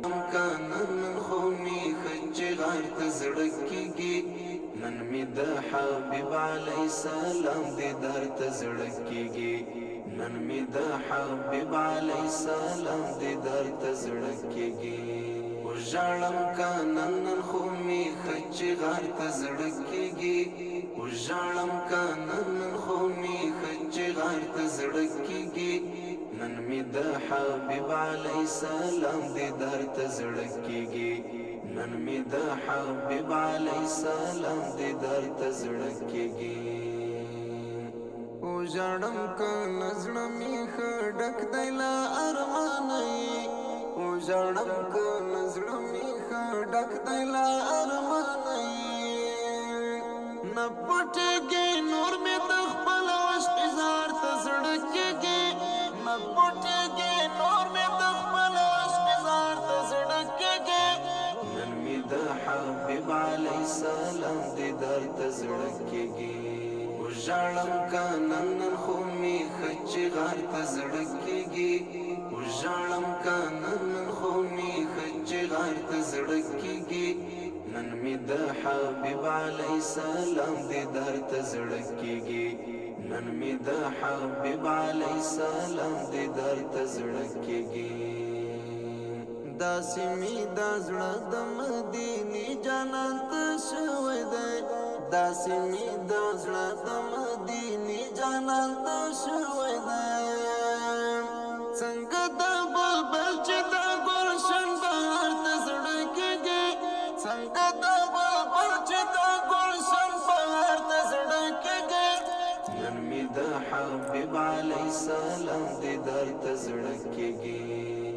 نن خو می خچ غار ته زړه کیږي نن می د حبیب علی سلام دیدار ته زړه کیږي نن می د حبیب علی سلام دیدار ته زړه کیږي او ژړم کانن نن خو می خچ غار ته زړه کیږي او ژړم کانن نن خو می خچ غار ته زړه کیږي نن می د حبیب علی سلام دیدار ته زړه کیږي نن می د حبیب علی سلام دیدار ته زړه کیږي او ژړم که نزړه می خډک دی لا ارمانای او ژړم که نزړه می خډک دی لا ارمانای نه پټږي نور می د خپل عشق زار ته زړه کیږي نه پټږي نور می د خپل عشق زار ته زړه کیږي نن می د حبیب علی سلام دیدار ته زړه کیږي او ژړم کانن نن خو می خچ غار ته زړه کیږي او ژړم کانن نن خو می خچ غار ته زړه کیږي نن می د حبیب علی سلام دیدار ته زړه کیږي نن می د حبیب علی سلام دیدار ته زړه کیږي داسې می د زړه د مدینې جانان ته شوی دی داسې می د زړه د مدینې جانان ته شوی دی څنګه د بلبل چې د ګلشن بهار ته زړه کیږي څنګه د بلبل چې د ګلشن بهار ته زړه کیږي نن می د حبیب علی سلام دیدار ته زړه کیږي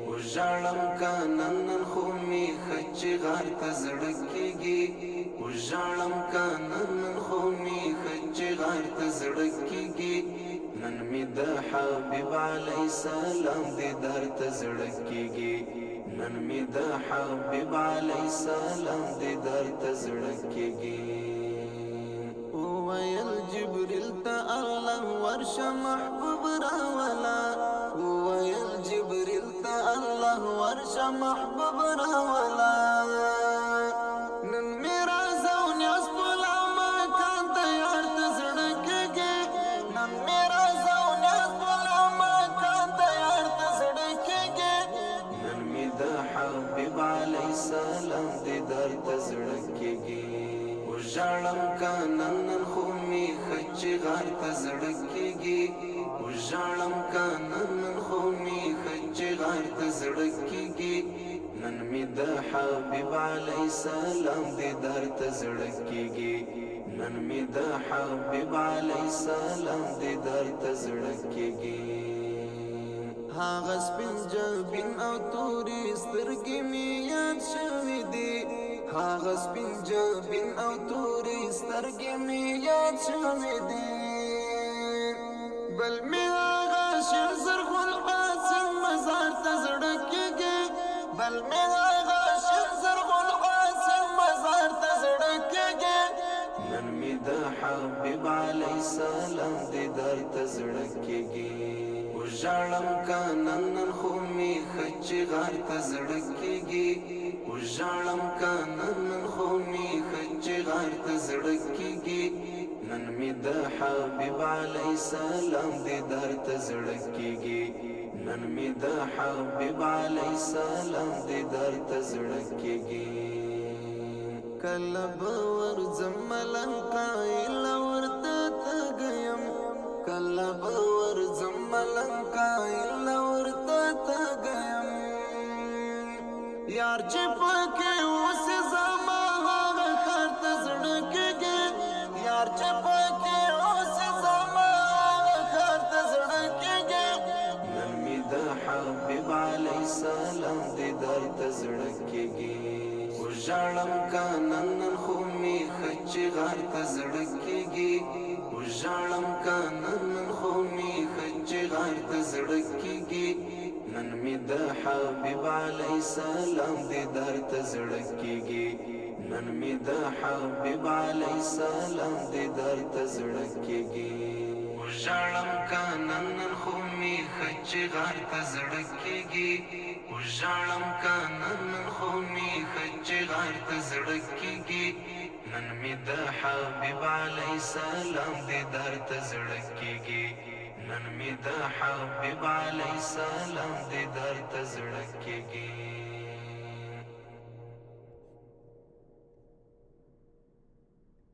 او ژړم کانن نن خو می خچ غار ته زړه کیږي او ژړم کانن نن خو می خچ غار ته زړه کیږي نن می د حبیب علی سلام دیدار ته زړه کیږي نن می د حبیب علی سلام دیدار ته زړه کیږي ویل جبریل ته الله ورشه محبوب راولا ویل جبریل ته الله ورشه محبوب راولا نن میرا زونیاس پلا ما کان ته یار ته زړه کیږي نن میرا زونیاس پلا ما کان ته یار ته زړه کیږي نن می د حبیب علی سلام دیدار ته زړه کیږي ژړم کانن نن خو می خچ غار ته زړه کیږي او ژړم کانن نن خو می خچ غار ته زړه کیږي نن می د حبیب علی سلام دیدار ته زړه کیږي نن می د حبیب علی سلام دیدار ته زړه کیږي هغه سپین جبین او تورې سترګې می یاد شوې دي هغه سپین جبین او تورې سترګې می یاد شوې دي بل می هغه شین زرغون قاسم مزار ته زړه کیږي بل می هغه شین زرغون قاسم مزار ته زړه کیږي نن می د حبیب علی سلام دیدار ته زړه کیږي او ژړم کانن نن خو می خچ غار ته زړه کیږي او ژړم کانن نن خو می خچ غار ته زړه کیږي نن می د حبیب علی سلام دیدار ته زړه کیږي نن می د حبیب علی سلام دیدار ته زړه کیږي کله به ورځم ملنګای لورته تګیم کله به ورځم ملنګای لورته تګیم یار چې پکې اوس زما هغه خر ته زړه کیږي یار چې پکې اوس زما هغه خر ته زړه کیږي نن می د حبیب علی سلام دیدار ته زړه کیږي او ژړم کانن نن خو می خچ غار ته زړه کیږي او ژړم کانن نن خو می خچ غار ته زړه کیږي نن می د حبیب علی سلام دیدار ته زړه کیږي نن می د حبیب علی سلام دیدار ته زړه کیږي ژړم کانن نن خو می خچ غار ته زړه کیږي وژړم کنه نن خو می خچې غار ته زړه کېږي نن می د حبیب علی سلام دیدار ته زړه کېږي نن می د حبیب علی سلام دیدار ته زړه کېږي